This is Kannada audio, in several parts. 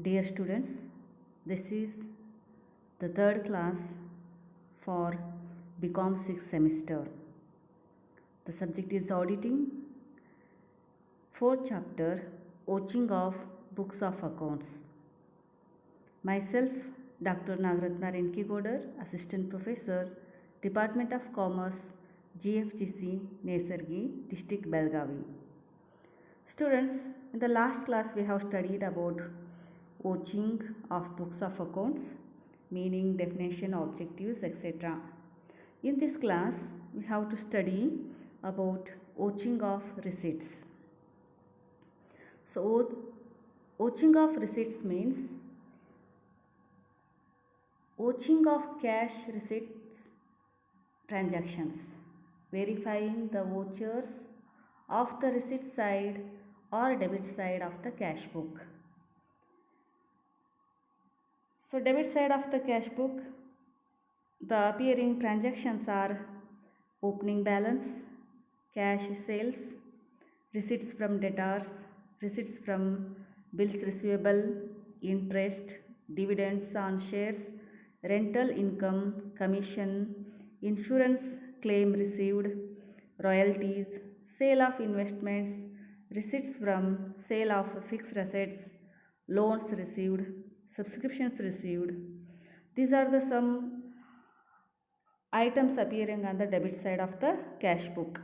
Dear students, this is the third class for BCom 6th semester. The subject is auditing, fourth chapter, Ouching of Books of Accounts. Myself, Dr. Nagaratna Renkigodar, Assistant Professor, Department of Commerce, GFGC, Nesargi, District Belgavi. Students, in the last class we have studied about ouching of books of accounts, meaning, definition, objectives, etc. In this class, we have to study about ouching of receipts. So, ouching of receipts means ouching of cash receipts transactions, verifying the vouchers of the receipt side or debit side of the cash book. So, debit side of the cash book, the appearing transactions are opening balance, cash sales, receipts from debtors, receipts from bills receivable, interest, dividends on shares, rental income, commission, insurance claim received, royalties, sale of investments, receipts from sale of fixed assets, loans received, subscriptions received. These are the some items appearing on the debit side of the cash book.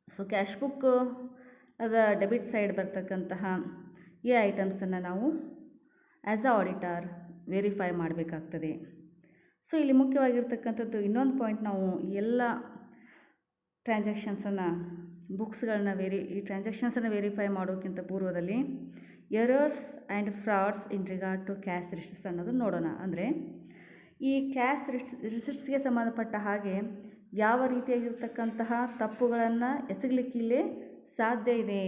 So cash book ಅದ ಡೆಬಿಟ್ ಸೈಡ್ ಬರ್ತಕ್ಕಂತಹ ಈ ಐಟಮ್ಸನ್ನು ನಾವು ಆ್ಯಸ್ ಅ ಆಡಿಟರ್ ವೆರಿಫೈ ಮಾಡಬೇಕಾಗ್ತದೆ. ಸೊ ಇಲ್ಲಿ ಮುಖ್ಯವಾಗಿರ್ತಕ್ಕಂಥದ್ದು ಇನ್ನೊಂದು ಪಾಯಿಂಟ್, ನಾವು ಎಲ್ಲ ಟ್ರಾನ್ಸಾಕ್ಷನ್ಸನ್ನು ಬುಕ್ಸ್ಗಳನ್ನ ಈ ಟ್ರಾನ್ಸಾಕ್ಷನ್ಸನ್ನು ವೆರಿಫೈ ಮಾಡೋಕ್ಕಿಂತ ಪೂರ್ವದಲ್ಲಿ errors and frauds in regard to cash receipts ಅನ್ನೋದನ್ನು ನೋಡೋಣ. ಅಂದರೆ ಈ ಕ್ಯಾಶ್ ರಿಸಿಟ್ಸ್ಗೆ ಸಂಬಂಧಪಟ್ಟ ಹಾಗೆ ಯಾವ ರೀತಿಯಾಗಿರ್ತಕ್ಕಂತಹ ತಪ್ಪುಗಳನ್ನು ಎಸಗಲಿಕ್ಕಿಲ್ಲೇ ಸಾಧ್ಯ ಇದೆ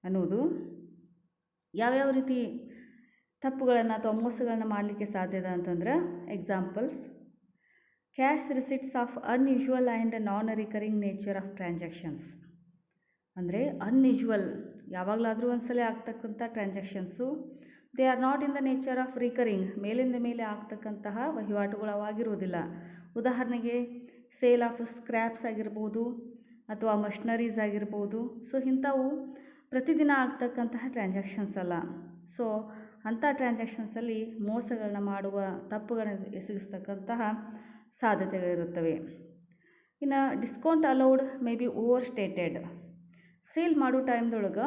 ಅನ್ನೋದು, ಯಾವ್ಯಾವ ರೀತಿ ತಪ್ಪುಗಳನ್ನು ಅಥವಾ ಮೋಸಗಳನ್ನು ಮಾಡಲಿಕ್ಕೆ ಸಾಧ್ಯ ಇದೆ ಅಂತಂದ್ರೆ, examples, cash receipts of unusual and non recurring nature of transactions. ಅಂದರೆ ಅನ್ಯೂಶುವಲ್, ಯಾವಾಗಲಾದರೂ ಒಂದ್ಸಲ ಆಗ್ತಕ್ಕಂಥ transactions, they are not in the nature of recurring, ಮೇಲಿಂದ ಮೇಲೆ ಆಗ್ತಕ್ಕಂತಹ ವಹಿವಾಟುಗಳು ಅವಾಗಿರುವುದಿಲ್ಲ. ಉದಾಹರಣೆಗೆ ಸೇಲ್ ಆಫ್ ಸ್ಕ್ರ್ಯಾಪ್ಸ್ ಆಗಿರ್ಬೋದು ಅಥವಾ ಮಷಿನರೀಸ್ ಆಗಿರ್ಬೋದು. ಸೊ ಇಂಥವು ಪ್ರತಿದಿನ ಆಗ್ತಕ್ಕಂತಹ ಟ್ರಾನ್ಸಾಕ್ಷನ್ಸ್ ಅಲ್ಲ. ಸೊ ಅಂಥ ಟ್ರಾನ್ಸಾಕ್ಷನ್ಸಲ್ಲಿ ಮೋಸಗಳನ್ನ ಮಾಡುವ, ತಪ್ಪುಗಳನ್ನು ಎಸಗಿಸ್ತಕ್ಕಂತಹ ಸಾಧ್ಯತೆಗಳಿರುತ್ತವೆ. ಇನ್ನು discount allowed May be over stated. Sale ಮಾಡೋ ಟೈಮ್ದೊಳಗೆ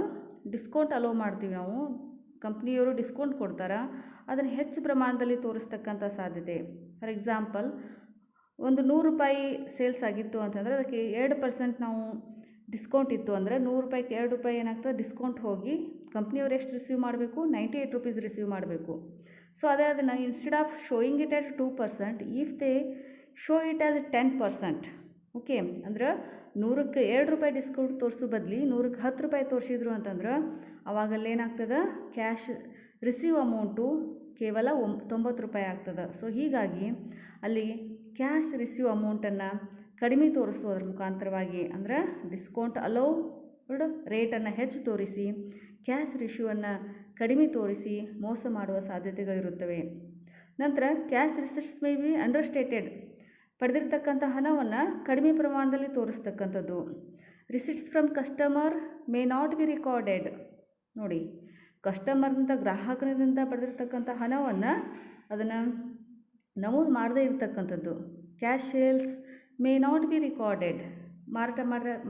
ಡಿಸ್ಕೌಂಟ್ ಅಲೋ ಮಾಡ್ತೀವಿ ನಾವು, ಕಂಪ್ನಿಯವರು ಡಿಸ್ಕೌಂಟ್ ಕೊಡ್ತಾರೆ, ಅದನ್ನು ಹೆಚ್ಚು ಪ್ರಮಾಣದಲ್ಲಿ ತೋರಿಸ್ತಕ್ಕಂಥ ಸಾಧ್ಯತೆ. ಫಾರ್ ಎಕ್ಸಾಂಪಲ್, ಒಂದು 100 ರೂಪಾಯಿ ಸೇಲ್ಸ್ ಆಗಿತ್ತು ಅಂತಂದರೆ ಅದಕ್ಕೆ 2% ನಾವು ಡಿಸ್ಕೌಂಟ್ ಇತ್ತು ಅಂದರೆ 100 ರೂಪಾಯಿಗೆ 2 ರೂಪಾಯಿ ಏನಾಗ್ತದೆ, ಡಿಸ್ಕೌಂಟ್ ಹೋಗಿ ಕಂಪ್ನಿಯವ್ರು ಎಷ್ಟು ರಿಸೀವ್ ಮಾಡಬೇಕು, 98 ರೂಪೀಸ್ ರಿಸೀವ್ ಮಾಡಬೇಕು. ಸೊ ಅದೇ ಅದನ್ನು instead of showing it at 2%, if they show it as 10%, okay, ಅಂದ್ರೆ 100ಕ್ಕೆ 2 ರೂಪಾಯಿ ಡಿಸ್ಕೌಂಟ್ ತೋರಿಸೋ ಬದಲಿ 100ಕ್ಕೆ 10 ರೂಪಾಯಿ ತೋರಿಸಿದ್ರು ಅಂತಂದ್ರೆ ಅವಾಗಲ್ಲೇನಾಗ್ತದೆ, ಕ್ಯಾಶ್ ರಿಸೀವ್ ಅಮೌಂಟು ಕೇವಲ 90 ರೂಪಾಯಿ ಆಗ್ತದೆ. ಸೊ ಹೀಗಾಗಿ ಅಲ್ಲಿ ಕ್ಯಾಶ್ ರಿಸೀವ್ ಅಮೌಂಟನ್ನು ಕಡಿಮೆ ತೋರಿಸೋದ್ರ ಮುಖಾಂತರವಾಗಿ, ಅಂದರೆ ಡಿಸ್ಕೌಂಟ್ ಅಲೌಡ್ ರೇಟನ್ನು ಹೆಚ್ಚು ತೋರಿಸಿ ಕ್ಯಾಶ್ ರಿಸೀವನ್ನು ಕಡಿಮೆ ತೋರಿಸಿ ಮೋಸ ಮಾಡುವ ಸಾಧ್ಯತೆಗಳಿರುತ್ತವೆ. ನಂತರ cash receipts may be understated, ಪಡೆದಿರ್ತಕ್ಕಂಥ ಹಣವನ್ನು ಕಡಿಮೆ ಪ್ರಮಾಣದಲ್ಲಿ ತೋರಿಸ್ತಕ್ಕಂಥದ್ದು. Receipts from customer may not be recorded. ನೋಡಿ, ಕಸ್ಟಮರ್ನಿಂದ, ಗ್ರಾಹಕನಿಂದ ಪಡೆದಿರ್ತಕ್ಕಂಥ ಹಣವನ್ನು ಅದನ್ನು ನಮೂದು ಮಾಡದೇ ಇರತಕ್ಕಂಥದ್ದು. Cash sales may not be recorded, ಮಾರಾಟ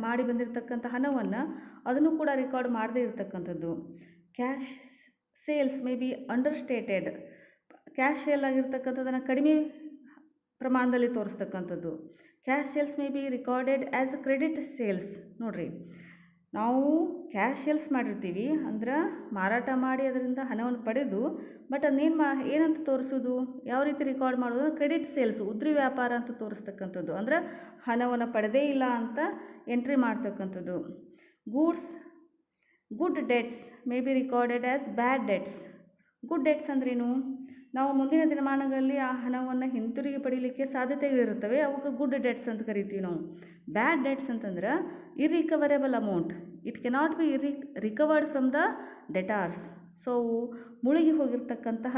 ಮಾಡಿ ಬಂದಿರತಕ್ಕಂಥ ಹಣವನ್ನು ಅದನ್ನು ಕೂಡ ರೆಕಾರ್ಡ್ ಮಾಡದೇ ಇರತಕ್ಕಂಥದ್ದು. Cash sales may be understated, cash sale ಆಗಿರ್ತಕ್ಕಂಥದ್ದನ್ನು ಕಡಿಮೆ ಪ್ರಮಾಣದಲ್ಲಿ ತೋರಿಸ್ತಕ್ಕಂಥದ್ದು. Cash sales may be recorded as credit sales. ನೋಡಿರಿ, ನಾವು ಕ್ಯಾಶ್ ಸೇಲ್ಸ್ ಮಾಡಿರ್ತೀವಿ ಅಂದ್ರೆ ಮಾರಾಟ ಮಾಡಿ ಅದರಿಂದ ಹಣವನ್ನು ಪಡೆದು, ಬಟ್ ಅದನ್ನೇನು ಏನಂತ ತೋರಿಸೋದು, ಯಾವ ರೀತಿ ರಿಕಾರ್ಡ್ ಮಾಡೋದು, ಕ್ರೆಡಿಟ್ ಸೇಲ್ಸು, ಉದ್ರಿ ವ್ಯಾಪಾರ ಅಂತ ತೋರಿಸ್ತಕ್ಕಂಥದ್ದು. ಅಂದರೆ ಹಣವನ್ನು ಪಡೆದೇ ಇಲ್ಲ ಅಂತ ಎಂಟ್ರಿ ಮಾಡ್ತಕ್ಕಂಥದ್ದು. Good debts May be recorded as bad debts. Good debts ಅಂದ್ರೇನು, ನಾವು ಮುಂದಿನ ದಿನಮಾನಗಳಲ್ಲಿ ಆ ಹಣವನ್ನು ಹಿಂತಿರುಗಿ ಪಡೀಲಿಕ್ಕೆ ಸಾಧ್ಯತೆಗಳಿರುತ್ತವೆ, ಅವಕ್ಕೆ ಗುಡ್ ಡೆಟ್ಸ್ ಅಂತ ಕರಿತೀವಿ ನಾವು. ಬ್ಯಾಡ್ ಡೆಟ್ಸ್ ಅಂತಂದ್ರೆ irrecoverable amount, it cannot be recovered from the debtors. So ಅವು ಮುಳುಗಿ ಹೋಗಿರ್ತಕ್ಕಂತಹ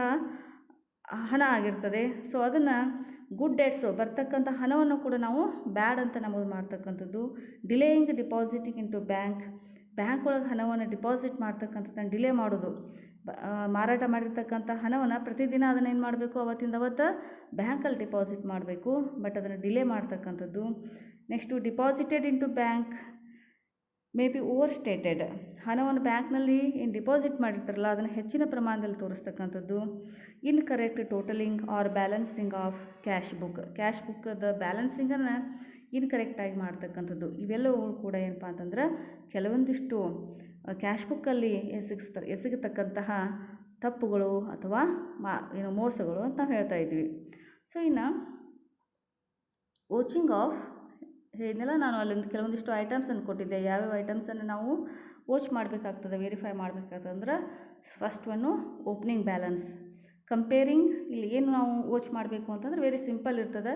ಹಣ ಆಗಿರ್ತದೆ. ಸೊ ಅದನ್ನು ಗುಡ್ ಡೇಟ್ಸು ಬರ್ತಕ್ಕಂಥ ಹಣವನ್ನು ಕೂಡ ನಾವು ಬ್ಯಾಡ್ ಅಂತ ನಮೂದು ಮಾಡ್ತಕ್ಕಂಥದ್ದು. ಡಿಲೇಯಿಂಗ್ ಡಿಪಾಸಿಟಿಂಗ್ ಇಂಟು ಬ್ಯಾಂಕ್ ಒಳಗೆ ಹಣವನ್ನು ಡಿಪಾಸಿಟ್ ಮಾಡ್ತಕ್ಕಂಥದ್ದನ್ನು ಡಿಲೇ ಮಾಡೋದು. ಮಾರಾಟ ಮಾಡಿರ್ತಕ್ಕಂಥ ಹಣವನ್ನು ಪ್ರತಿದಿನ ಅದನ್ನು ಏನು ಮಾಡಬೇಕು, ಅವತ್ತಿಂದ ಅವತ್ತು ಬ್ಯಾಂಕಲ್ಲಿ ಡಿಪಾಸಿಟ್ ಮಾಡಬೇಕು, ಬಟ್ ಅದನ್ನು ಡಿಲೇ ಮಾಡ್ತಕ್ಕಂಥದ್ದು. Next deposited into bank may be overstated, ಹಣವನ್ನು ಬ್ಯಾಂಕ್ನಲ್ಲಿ ಏನು ಡಿಪಾಸಿಟ್ ಮಾಡಿರ್ತಾರಲ್ಲ ಅದನ್ನು ಹೆಚ್ಚಿನ ಪ್ರಮಾಣದಲ್ಲಿ ತೋರಿಸ್ತಕ್ಕಂಥದ್ದು. Incorrect totalling or balancing of cash ಬುಕ್ಕದ ಬ್ಯಾಲೆನ್ಸಿಂಗನ್ನು ಇನ್ಕರೆಕ್ಟಾಗಿ ಮಾಡ್ತಕ್ಕಂಥದ್ದು. ಇವೆಲ್ಲವೂ ಕೂಡ ಏನಪ್ಪ ಅಂತಂದ್ರೆ ಕೆಲವೊಂದಿಷ್ಟು ಕ್ಯಾಶ್ ಬುಕ್ಕಲ್ಲಿ ಎಸಗತಕ್ಕಂತಹ ತಪ್ಪುಗಳು ಅಥವಾ ಮೋಸಗಳು ಅಂತ ನಾವು ಹೇಳ್ತಾ ಇದ್ವಿ. ಸೊ ಇನ್ನು ವಾಚಿಂಗ್ ಆಫ್ ಇದನ್ನೆಲ್ಲ ನಾನು ಅಲ್ಲಿಂದ ಕೆಲವೊಂದಿಷ್ಟು ಐಟಮ್ಸನ್ನು ಕೊಟ್ಟಿದ್ದೆ. ಯಾವ್ಯಾವ ಐಟಮ್ಸನ್ನು ನಾವು ವಾಚ್ ಮಾಡಬೇಕಾಗ್ತದೆ, ವೆರಿಫೈ ಮಾಡಬೇಕಾಗ್ತದೆ ಅಂದ್ರೆ first one opening balance. Comparing, ಇಲ್ಲಿ ಏನು ನಾವು ವಾಚ್ ಮಾಡಬೇಕು ಅಂತಂದ್ರೆ ವೆರಿ ಸಿಂಪಲ್ ಇರ್ತದೆ.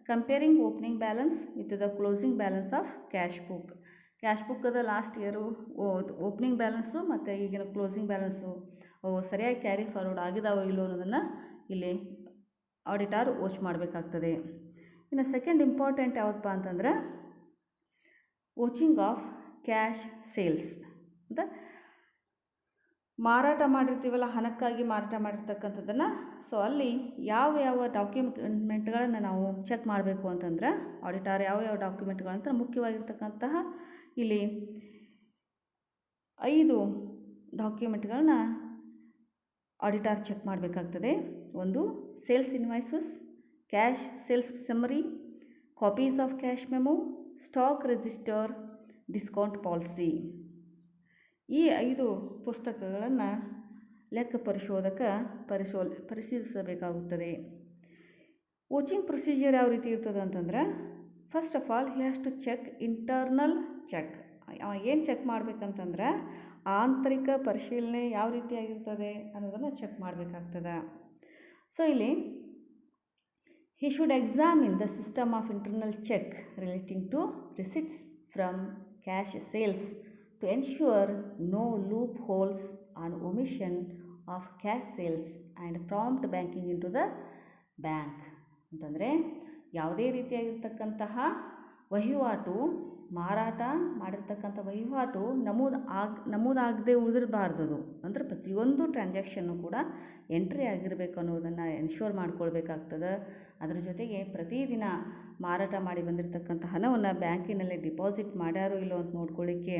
Comparing opening balance with the closing balance of cash ಬುಕ್ಕದ ಲಾಸ್ಟ್ ಇಯರು ಓಪನಿಂಗ್ ಬ್ಯಾಲೆನ್ಸು ಮತ್ತು ಈಗಿನ ಕ್ಲೋಸಿಂಗ್ ಬ್ಯಾಲೆನ್ಸು ಸರಿಯಾಗಿ ಕ್ಯಾರಿ ಫಾರ್ವರ್ಡ್ ಆಗಿದಾವೋ ಇಲ್ಲೋ ಅನ್ನೋದನ್ನು ಇಲ್ಲಿ ಆಡಿಟರ್ ವಾಚ್ ಮಾಡಬೇಕಾಗ್ತದೆ. ಇನ್ನು ಸೆಕೆಂಡ್ ಇಂಪಾರ್ಟೆಂಟ್ ಯಾವುದಪ್ಪ ಅಂತಂದ್ರೆ ವಾಚಿಂಗ್ ಆಫ್ ಕ್ಯಾಶ್ ಸೇಲ್ಸ್ ಅಂತ ಮಾರಾಟ ಮಾಡಿರ್ತೀವಲ್ಲ, ಹಣಕ್ಕಾಗಿ ಮಾರಾಟ ಮಾಡಿರ್ತಕ್ಕಂಥದ್ದನ್ನು. ಸೊ ಅಲ್ಲಿ ಯಾವ ಡಾಕ್ಯುಮೆಂಟ್ಗಳನ್ನು ನಾವು ಚೆಕ್ ಮಾಡಬೇಕು ಅಂತಂದ್ರೆ ಆಡಿಟರ್ ಯಾವ ಡಾಕ್ಯುಮೆಂಟ್ಗಳಂತ ಮುಖ್ಯವಾಗಿರ್ತಕ್ಕಂತಹ ಇಲ್ಲಿ 5 ಡಾಕ್ಯುಮೆಂಟ್ಗಳನ್ನ ಆಡಿಟರ್ ಚೆಕ್ ಮಾಡಬೇಕಾಗ್ತದೆ. ಒಂದು sales invoices, cash sales summary, copies of cash memo, stock register, discount policy. ಈ 5 ಪುಸ್ತಕಗಳನ್ನು ಲೆಕ್ಕ ಪರಿಶೀಲಿಸಬೇಕಾಗುತ್ತದೆ. ವಾಚಿಂಗ್ ಪ್ರೊಸೀಜರ್ ಯಾವ ರೀತಿ ಇರ್ತದೆ ಅಂತಂದ್ರೆ first of all he has to check internal check. ಏನು ಚೆಕ್ ಮಾಡಬೇಕಂತಂದ್ರೆ ಆಂತರಿಕ ಪರಿಶೀಲನೆ ಯಾವ ರೀತಿಯಾಗಿರ್ತದೆ ಅನ್ನೋದನ್ನು ಚೆಕ್ ಮಾಡಬೇಕಾಗ್ತದೆ. ಸೊ ಇಲ್ಲಿ he should examine the system of internal check relating to receipts from cash sales to ensure no loopholes on omission of cash sales and prompt banking into the bank. ಅಂತಂದರೆ ಯಾವುದೇ ರೀತಿಯಾಗಿರ್ತಕ್ಕಂತಹ ವಹಿವಾಟು, ಮಾರಾಟ ಮಾಡಿರ್ತಕ್ಕಂಥ ವಹಿವಾಟು ನಮೂದಾಗದೆ ಉಳಿದಿರಬಾರ್ದು. ಅಂದರೆ ಪ್ರತಿಯೊಂದು ಟ್ರಾನ್ಸಾಕ್ಷನ್ನು ಕೂಡ ಎಂಟ್ರಿ ಆಗಿರಬೇಕು ಅನ್ನೋದನ್ನು ಎನ್ಶೋರ್ ಮಾಡ್ಕೊಳ್ಬೇಕಾಗ್ತದೆ. ಅದರ ಜೊತೆಗೆ ಪ್ರತಿದಿನ ಮಾರಾಟ ಮಾಡಿ ಬಂದಿರತಕ್ಕಂಥ ಹಣವನ್ನು ಬ್ಯಾಂಕಿನಲ್ಲಿ ಡಿಪಾಸಿಟ್ ಮಾಡ್ಯಾರೋ ಇಲ್ಲೋ ಅಂತ ನೋಡ್ಕೊಳ್ಳಿಕ್ಕೆ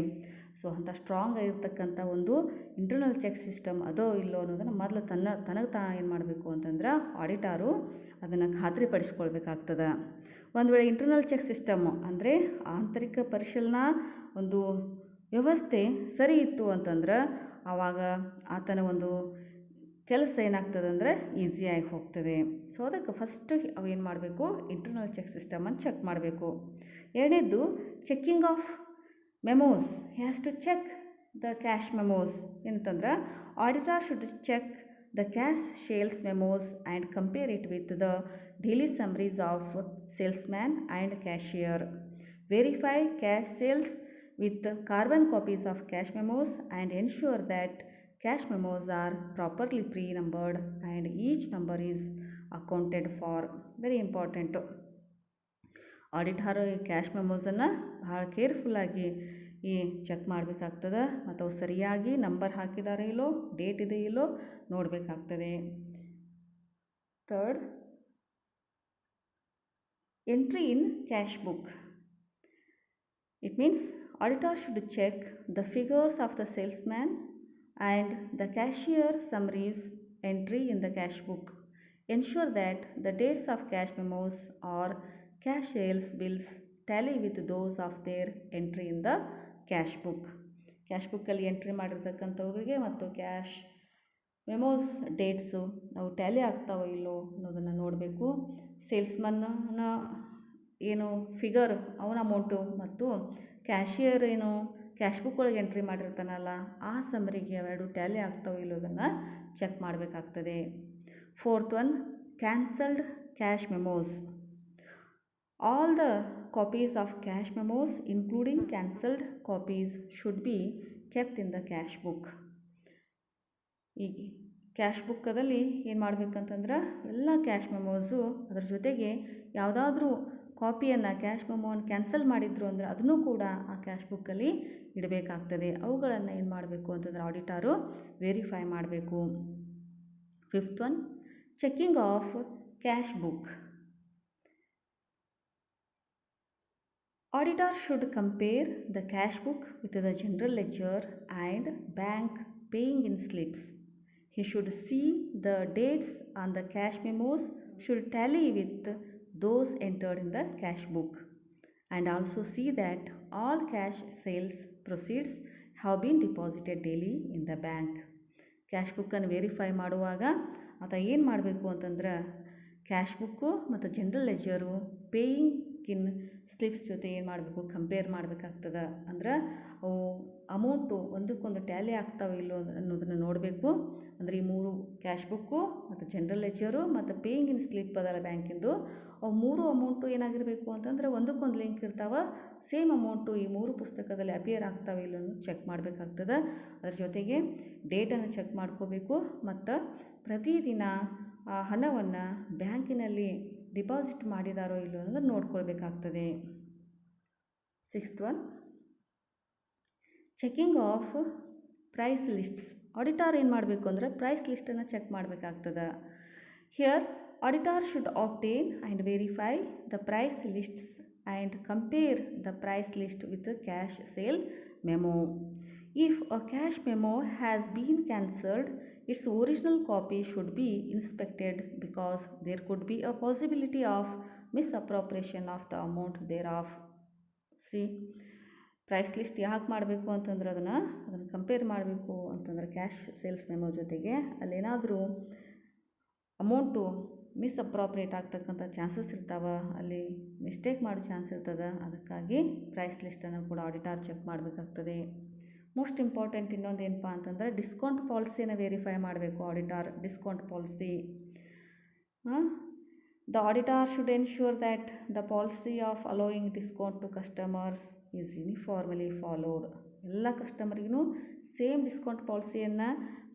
ಸೊ ಅಂಥ ಸ್ಟ್ರಾಂಗ್ ಆಗಿರ್ತಕ್ಕಂಥ ಒಂದು ಇಂಟರ್ನಲ್ ಚೆಕ್ ಸಿಸ್ಟಮ್ ಅದೋ ಇಲ್ಲೋ ಅನ್ನೋದನ್ನು ಮೊದಲು ತನಗೆ ಏನು ಮಾಡಬೇಕು ಅಂತಂದ್ರೆ ಆಡಿಟರು ಅದನ್ನು ಖಾತ್ರಿಪಡಿಸ್ಕೊಳ್ಬೇಕಾಗ್ತದೆ. ಒಂದು ವೇಳೆ ಇಂಟರ್ನಲ್ ಚೆಕ್ ಸಿಸ್ಟಮ್ಮು ಅಂದರೆ ಆಂತರಿಕ ಪರಿಶೀಲನಾ ಒಂದು ವ್ಯವಸ್ಥೆ ಸರಿ ಇತ್ತು ಅಂತಂದ್ರೆ ಆವಾಗ ಆತನ ಒಂದು ಕೆಲಸ ಏನಾಗ್ತದೆ ಅಂದರೆ ಈಸಿಯಾಗಿ ಹೋಗ್ತದೆ. ಸೊ ಅದಕ್ಕೆ ಫಸ್ಟು ಅವೇನು ಮಾಡಬೇಕು, ಇಂಟರ್ನಲ್ ಚೆಕ್ ಸಿಸ್ಟಮನ್ನು ಚೆಕ್ ಮಾಡಬೇಕು. ಎರಡನೇದು checking of memos. He has to check the cash memos. ಏನಂತಂದ್ರೆ auditor should check the cash sales memos and compare it with the daily summaries of salesman and cashier. Verify cash sales with carbon copies of cash memos and ensure that cash memos are properly pre-numbered and each number is accounted for. Very important. Auditor ಈ ಕ್ಯಾಶ್ ಮೆಮೋಸನ್ನು ಭಾಳ ಕೇರ್ಫುಲ್ಲಾಗಿ ಚೆಕ್ ಮಾಡಬೇಕಾಗ್ತದೆ ಮತ್ತು ಅವು ಸರಿಯಾಗಿ ನಂಬರ್ ಹಾಕಿದ್ದಾರೆ ಇಲ್ಲೋ, ಡೇಟ್ ಇದೆ ಇಲ್ಲೋ ನೋಡಬೇಕಾಗ್ತದೆ. Third, entry in cash book. It means auditor should check the figures of the salesman and the cashier summaries entry in the cash book. Ensure that the dates of cash memos or cash sales bills tally with those of their entry in the cash book. Cash ಬುಕ್ಕಲ್ಲಿ ಎಂಟ್ರಿ ಮಾಡಿರ್ತಕ್ಕಂಥವ್ರಿಗೆ ಮತ್ತು ಕ್ಯಾಶ್ ಮೆಮೋಸ್ ಡೇಟ್ಸು ನಾವು ಟ್ಯಾಲಿ ಆಗ್ತಾವೋ ಇಲ್ಲೋ ಅನ್ನೋದನ್ನು ನೋಡಬೇಕು. ಸೇಲ್ಸ್ಮನ್ನ ಏನು ಫಿಗರ್ ಅವನ ಅಮೌಂಟು ಮತ್ತು ಕ್ಯಾಶಿಯರ್ ಏನು ಕ್ಯಾಶ್ ಬುಕ್ ಒಳಗೆ ಎಂಟ್ರಿ ಮಾಡಿರ್ತಾನಲ್ಲ ಆ ಸಮ್ಮರಿಗೆ ಅವೆರಡು ಟ್ಯಾಲಿ ಆಗ್ತಾವೋ ಇಲ್ಲೋದನ್ನು ಚೆಕ್ ಮಾಡಬೇಕಾಗ್ತದೆ. Fourth one, cancelled cash ಮೆಮೋಸ್. All the copies of cash ಮೆಮೋಸ್ including cancelled copies should be kept in the cash book. ಈ ಕ್ಯಾಶ್ ಬುಕ್ಕದಲ್ಲಿ ಏನು ಮಾಡಬೇಕಂತಂದ್ರೆ ಎಲ್ಲ ಕ್ಯಾಶ್ ಮೆಮೋಸು ಅದರ ಜೊತೆಗೆ ಯಾವುದಾದ್ರೂ ಕಾಪಿಯನ್ನು ಕ್ಯಾಶ್ ಮೆಮೋವನ್ನು ಕ್ಯಾನ್ಸಲ್ ಮಾಡಿದ್ರು ಅಂದರೆ ಅದನ್ನು ಕೂಡ ಆ ಕ್ಯಾಶ್ ಬುಕ್ಕಲ್ಲಿ ಇಡಬೇಕಾಗ್ತದೆ. ಅವುಗಳನ್ನು ಏನು ಮಾಡಬೇಕು ಅಂತಂದರೆ ಆಡಿಟರು ವೆರಿಫೈ ಮಾಡಬೇಕು. 5th one, checking of cash book. Auditor should compare the cash book with the general ledger and bank paying-in slips. He should see the dates on the cash memos should tally with those entered in the cash book, and also see that all cash sales proceeds have been deposited daily in the bank. Cash ಬುಕ್ಕನ್ನು ವೆರಿಫೈ ಮಾಡುವಾಗ ಆತ ಏನು ಮಾಡಬೇಕು ಅಂತಂದ್ರೆ ಕ್ಯಾಶ್ ಬುಕ್ಕು ಮತ್ತು ಜನರಲ್ ಲೆಜರು ಪೇಯಿಂಗ್ ಇನ್ ಸ್ಲಿಪ್ಸ್ ಜೊತೆ ಏನು ಮಾಡಬೇಕು, ಕಂಪೇರ್ ಮಾಡಬೇಕಾಗ್ತದೆ. ಅಂದ್ರೆ ಅವು ಅಮೌಂಟು ಒಂದಕ್ಕೊಂದು ಟ್ಯಾಲಿ ಆಗ್ತಾವೆ ಇಲ್ಲೋ ಅನ್ನೋದನ್ನು ನೋಡಬೇಕು. ಅಂದರೆ ಈ 3 ಕ್ಯಾಶ್ ಬುಕ್ಕು ಮತ್ತು ಜನರಲ್ ಲೆಜರು ಮತ್ತು ಪೇಯಿಂಗ್ ಇನ್ ಸ್ಲಿಪ್ ಅದಲ್ಲ ಬ್ಯಾಂಕಿಂದು, ಅವು 3 ಅಮೌಂಟು ಏನಾಗಿರಬೇಕು ಅಂತಂದರೆ ಒಂದಕ್ಕೊಂದು ಲಿಂಕ್ ಇರ್ತಾವೆ. ಸೇಮ್ ಅಮೌಂಟು ಈ 3 ಪುಸ್ತಕದಲ್ಲಿ ಅಪಿಯರ್ ಆಗ್ತಾವೆ ಇಲ್ಲೋ ಚೆಕ್ ಮಾಡಬೇಕಾಗ್ತದೆ. ಅದ್ರ ಜೊತೆಗೆ ಡೇಟನ್ನು ಚೆಕ್ ಮಾಡ್ಕೋಬೇಕು ಮತ್ತು ಪ್ರತಿದಿನ ಆ ಹಣವನ್ನು ಬ್ಯಾಂಕಿನಲ್ಲಿ ಡಿಪಾಸಿಟ್ ಮಾಡಿದಾರೋ ಇಲ್ಲೋ ಅನ್ನೋದನ್ನು ನೋಡ್ಕೊಳ್ಬೇಕಾಗ್ತದೆ. 6th one, checking of price lists. Auditor ಏನು ಮಾಡಬೇಕು ಅಂದರೆ ಪ್ರೈಸ್ ಲಿಸ್ಟನ್ನು ಚೆಕ್ ಮಾಡಬೇಕಾಗ್ತದೆ. Here auditor should obtain and verify the price lists and compare the price list with cash sale memo. If a cash memo has been cancelled, its original copy should be inspected because there could be a possibility of misappropriation of the amount thereof. See, price list ಯಾಕೆ ಮಾಡಬೇಕು ಅಂತಂದ್ರೆ ಅದನ್ನು ಕಂಪೇರ್ ಮಾಡಬೇಕು ಅಂತಂದ್ರೆ ಕ್ಯಾಶ್ ಸೇಲ್ಸ್ ಮೆಮೋ ಜೊತೆಗೆ ಅಲ್ಲೇನಾದರೂ ಅಮೌಂಟು ಮಿಸ್ಅಪ್ರಾಪ್ರಿಯೇಟ್ ಆಗ್ತಕ್ಕಂಥ ಚಾನ್ಸಸ್ ಇರ್ತಾವೆ, ಅಲ್ಲಿ ಮಿಸ್ಟೇಕ್ ಮಾಡೋ ಚಾನ್ಸ್ ಇರ್ತದೆ. ಅದಕ್ಕಾಗಿ ಪ್ರೈಸ್ ಲಿಸ್ಟನ್ನು ಕೂಡ ಆಡಿಟರ್ ಚೆಕ್ ಮಾಡಬೇಕಾಗ್ತದೆ. ಮೋಸ್ಟ್ ಇಂಪಾರ್ಟೆಂಟ್ ಇನ್ನೊಂದು ಏನಪ್ಪ ಅಂತಂದರೆ ಡಿಸ್ಕೌಂಟ್ ಪಾಲಿಸಿಯನ್ನು ವೆರಿಫೈ ಮಾಡಬೇಕು auditor. Discount policy, the auditor should ensure that the policy of allowing discount to customers is uniformly followed. ಎಲ್ಲ ಕಸ್ಟಮರ್ಗೂ ಸೇಮ್ ಡಿಸ್ಕೌಂಟ್ ಪಾಲಿಸಿಯನ್ನು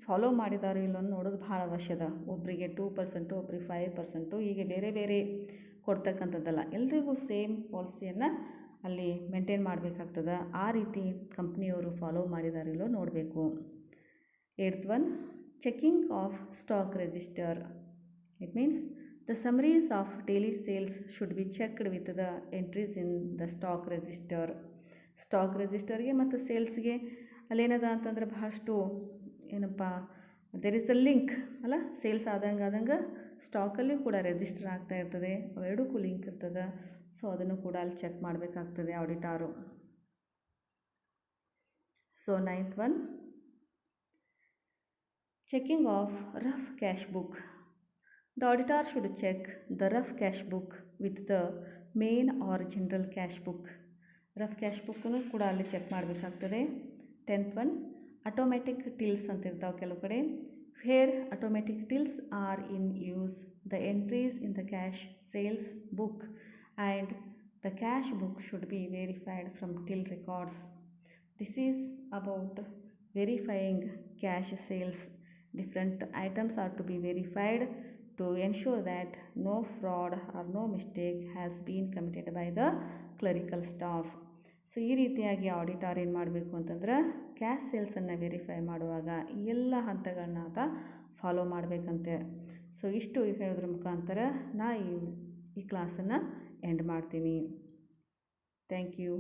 ಫಾಲೋ ಮಾಡಿದಾರೋ ಇಲ್ಲೋ ನೋಡೋದು ಭಾಳ ಅವಶ್ಯದ. ಒಬ್ಬರಿಗೆ 2%, ಒಬ್ಬರಿಗೆ 5%, ಹೀಗೆ ಬೇರೆ ಬೇರೆ ಕೊಡ್ತಕ್ಕಂಥದ್ದಲ್ಲ, ಎಲ್ರಿಗೂ ಸೇಮ್ ಪಾಲಿಸಿಯನ್ನು ಅಲ್ಲಿ ಮೇಂಟೈನ್ ಮಾಡಬೇಕಾಗ್ತದೆ. ಆ ರೀತಿ ಕಂಪ್ನಿಯವರು ಫಾಲೋ ಮಾಡಿದಾರಿಲ್ಲೋ ನೋಡಬೇಕು. 8th one, checking of stock register. It means the summaries of daily sales should be checked with the entries in the stock register. Stock ರಿಜಿಸ್ಟರ್ಗೆ ಮತ್ತು ಸೇಲ್ಸ್ಗೆ ಅಲ್ಲೇನದ ಅಂತಂದರೆ ಬಹಳಷ್ಟು ಏನಪ್ಪ, ದೇರ್ ಇಸ್ ಅ ಲಿಂಕ್ ಅಲ್ಲ. ಸೇಲ್ಸ್ ಆದಂಗೆ ಸ್ಟಾಕಲ್ಲಿ ಕೂಡ ರಿಜಿಸ್ಟರ್ ಆಗ್ತಾ ಇರ್ತದೆ, ಅವೆರಡಕ್ಕೂ ಲಿಂಕ್ ಇರ್ತದೆ. ಸೊ ಅದನ್ನು ಕೂಡ ಅಲ್ಲಿ ಚೆಕ್ ಮಾಡಬೇಕಾಗ್ತದೆ auditor. So 9th one, checking of rough cash book. The auditor should check the rough cash book with the main or general cash book. Rough cash ಬುಕ್ಕನ್ನು ಕೂಡ ಅಲ್ಲಿ ಚೆಕ್ ಮಾಡಬೇಕಾಗ್ತದೆ. 10th one, ಆಟೋಮೆಟಿಕ್ ಟಿಲ್ಸ್ ಅಂತ ಇರ್ತಾವೆ ಕೆಲವು ಕಡೆ. Where automatic tills are in use, the entries in the cash sales book and the cash book should be verified from till records. This is about verifying cash sales. Different items are to be verified to ensure that no fraud or no mistake has been committed by the clerical staff. So ಈ ರೀತಿಯಾಗಿ ಆಡಿಟರ್ ಏನು ಮಾಡಬೇಕು ಅಂತಂದ್ರೆ ಕ್ಯಾಶ್ ಸೇಲ್ಸನ್ನು ವೆರಿಫೈ ಮಾಡುವಾಗ ಈ ಎಲ್ಲ ಹಂತಗಳನ್ನ ಆತ ಫಾಲೋ ಮಾಡಬೇಕಂತೆ. ಸೊ ಇಷ್ಟು ಹೇಳೋದ್ರ ಮುಖಾಂತರ ನಾ ಈ ಕ್ಲಾಸನ್ನು ಎಂಡ್ ಮಾಡ್ತೀನಿ. Thank you.